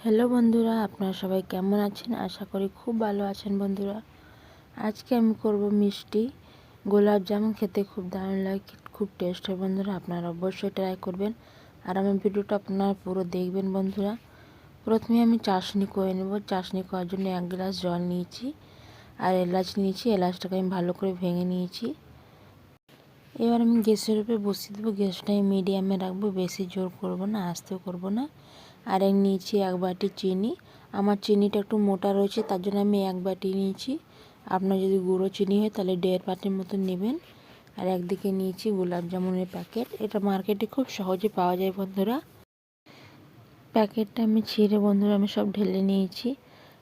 Hello বন্ধুরা, আপনারা সবাই কেমন আছেন? আশা করি খুব ভালো আছেন বন্ধুরা। আজকে আমি করব মিষ্টি গোলাপ জামুন। খেতে খুব দারুণ লাগে, খুব টেস্ট হয় বন্ধুরা। আপনারা অবশ্যই ট্রাই করবেন আর আমার ভিডিওটা আপনারা পুরো দেখবেন বন্ধুরা। প্রথমে আমি চাশনি করে নেব। চাশনি করার জন্য 1 গ্লাস জল নিয়েছি আর এলাচ নিয়েছি। এলাচটাকে আমি ভালো করে ভেঙে নিয়েছি। এবার আমি গ্যাসের উপরে বসিয়ে দেবো। গ্যাসটা আমি মিডিয়ামে রাখবো, বেশি জোর করব না, আস্তেও করব না। আর নিয়েছি 1 বাটি চিনি। আমার চিনিটা একটু মোটা রয়েছে, তার জন্য আমি 1 বাটি নিয়েছি। আপনার যদি গুঁড়ো চিনি হয় তাহলে 1.5 বাটির মতো নেবেন। আর একদিকে নিয়েছি গোলাপ জামুনের প্যাকেট। এটা মার্কেটে খুব সহজে পাওয়া যায় বন্ধুরা। প্যাকেটটা আমি ছিঁড়ে বন্ধুরা আমি সব ঢেলে নিয়েছি।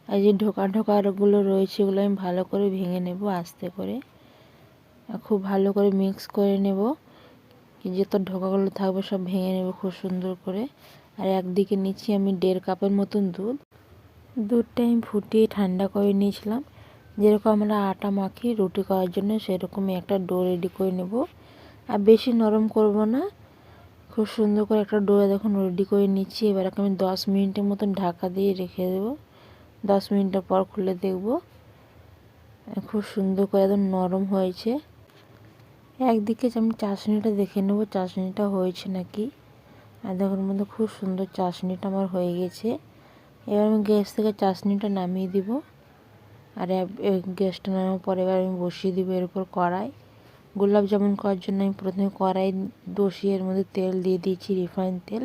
আর যে ঢোকারগুলো রয়েছে এগুলো আমি ভালো করে ভেঙে নেব আস্তে করে। খুব ভালো করে মিক্স করে নেব। যত ঢোকাগুলো থাকবে সব ভেঙে নেব খুব সুন্দর করে। আর একদিকে নিচ্ছি আমি 1.5 কাপের মতন দুধ। দুধটা আমি ফুটিয়ে ঠান্ডা করে নিয়েছিলাম। যেরকম আমরা আটা মাখি রুটি করার জন্য সেরকমই একটা ডো রেডি করে নেব। আর বেশি নরম করব না, খুব সুন্দর করে একটা ডো দেখুন রেডি করে নিচ্ছি। এবার আমি 10 মিনিটের মতন ঢাকা দিয়ে রেখে দেব। 10 মিনিটের পর খুলে দেখব খুব সুন্দর করে একদম নরম হয়েছে। একদিকে আমি চাশনিটা দেখে নেব চাশনিটা হয়েছে নাকি। আর দেখুন মধ্যে খুব সুন্দর চাশনিটা আমার হয়ে গেছে। এবার আমি গ্যাস থেকে চাশনিটা নামিয়ে দিব। আর গ্যাসটা নামানোর পরে এবার আমি বসিয়ে দিব এর উপর কড়াই। গোলাপ জামুন করার জন্য আমি প্রথমে কড়াই বসিয়ে এর মধ্যে তেল দিয়ে দিয়েছি, রিফাইন তেল।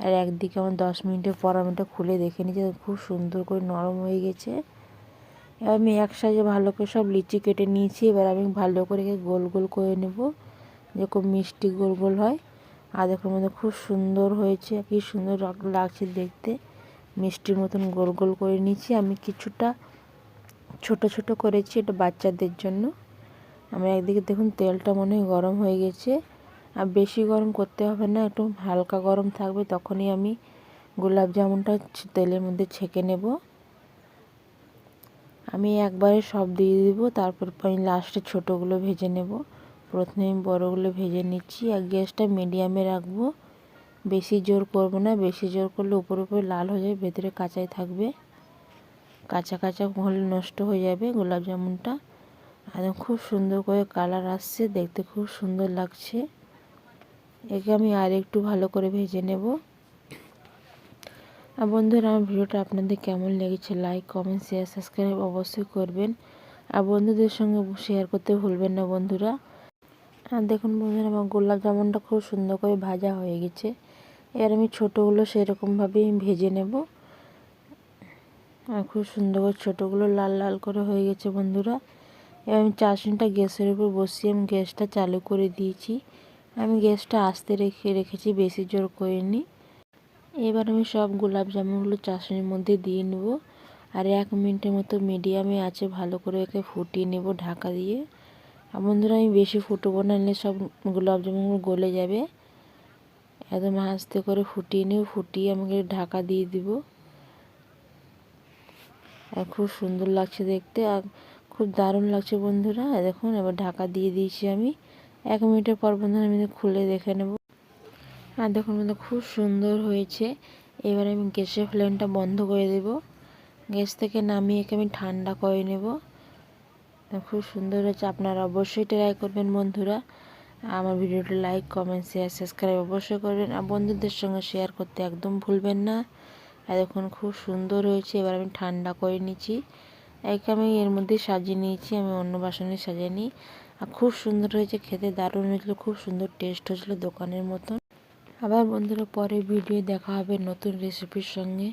আর একদিকে আমার 10 মিনিটের পর আমি এটা খুলে দেখে নিয়েছি, খুব সুন্দর করে নরম হয়ে গেছে। এবার আমি এক সাইজে ভালো করে সব লিচি কেটে নিয়েছি। এবার আমি ভালো করে গোল গোল করে নেব, যেরকম মিষ্টি গোল গোল হয়। আর দেখুন মধ্যে খুব সুন্দর হয়েছে, কি সুন্দর লাগছে দেখতে। মিষ্টির মতন গোল গোল করে নিয়েছি। আমি কিছুটা ছোট ছোট করেছি, এটা বাচ্চাদের জন্য। আমার একদিকে দেখুন তেলটা মনে হয় গরম হয়ে গেছে। আর বেশি গরম করতে হবে না, একটু হালকা গরম থাকবে, তখনই আমি গোলাপ জামুনটা তেলের মধ্যে ছেঁকে নেব। আমি একবারে সব দিয়ে দেব, তারপর আমি লাস্টে ছোটোগুলো ভেজে নেব। প্রথমে আমি বড়গুলো ভেজে নিচ্ছি। আর গ্যাসটা মিডিয়ামে রাখবো, বেশি জোর করব না। বেশি জোর করলে উপরে উপরে লাল হয়ে যাবে, ভেতরে কাঁচাই থাকবে। কাঁচা কাঁচা হলে নষ্ট হয়ে যাবে গোলাপ জামুনটা। আর খুব সুন্দর করে কালার আসছে, দেখতে খুব সুন্দর লাগছে। একে আমি আর একটু ভালো করে ভেজে নেব। আর বন্ধুরা আমার ভিডিওটা আপনাদের কেমন লেগেছে লাইক কমেন্ট শেয়ার সাবস্ক্রাইব অবশ্যই করবেন। আর বন্ধুদের সঙ্গে শেয়ার করতে ভুলবেন না বন্ধুরা। আর দেখুন বন্ধুরা আমার গোলাপ জামুনটা খুব সুন্দর করে ভাজা হয়ে গেছে। এবার আমি ছোটোগুলো সেরকমভাবেই ভেজে নেব। আর খুব সুন্দর করে ছোটোগুলো লাল লাল করে হয়ে গেছে বন্ধুরা। এবার আমি চাশনিটা গ্যাসের উপর বসিয়ে আমি গ্যাসটা চালু করে দিয়েছি। আমি গ্যাসটা আস্তে রেখেছি, বেশি জোর করিনি। এবার আমি সব গোলাপ জামুনগুলো চাশনির মধ্যে দিয়ে নেব। আর 1 মিনিটের মতো মিডিয়ামে আছে ভালো করে একে ফুটিয়ে নেব ঢাকা দিয়ে। আর বন্ধুরা আমি বেশি ফুটবো না, নিলে সব গোলাপ জামুনগুলো গলে যাবে। একদম আস্তে করে ফুটিয়ে নেব, ফুটিয়ে আমাকে ঢাকা দিয়ে দিব। আর খুব সুন্দর লাগছে দেখতে, আর খুব দারুণ লাগছে বন্ধুরা। দেখুন এবার ঢাকা দিয়ে দিয়েছি আমি। 1 মিনিটের পর বন্ধুরা আমি খুলে দেখে নেব। আর দেখুন বন্ধুরা খুব সুন্দর হয়েছে। এবার আমি গ্যাসের ফ্লেমটা বন্ধ করে দেব। গ্যাস থেকে নামিয়ে একে আমি ঠান্ডা করে নেব। খুব সুন্দর হয়েছে, আপনারা অবশ্যই ট্রাই করবেন বন্ধুরা। আমার ভিডিওটা লাইক কমেন্ট শেয়ার সাবস্ক্রাইব অবশ্যই করবেন। আর বন্ধুদের সঙ্গে শেয়ার করতে একদম ভুলবেন না। আর দেখুন খুব সুন্দর হয়েছে। এবার আমি ঠান্ডা করে নিচ্ছি। একে আমি এর মধ্যে সাজিয়ে নিয়েছি, আমি অন্য বাসনে সাজিয়ে নিই। আর খুব সুন্দর হয়েছে, খেতে দারুণ হয়েছিল, খুব সুন্দর টেস্ট হয়েছিল দোকানের মতন। আবার বন্ধুরা পরে ভিডিও দেখা হবে নতুন রেসিপির সঙ্গে।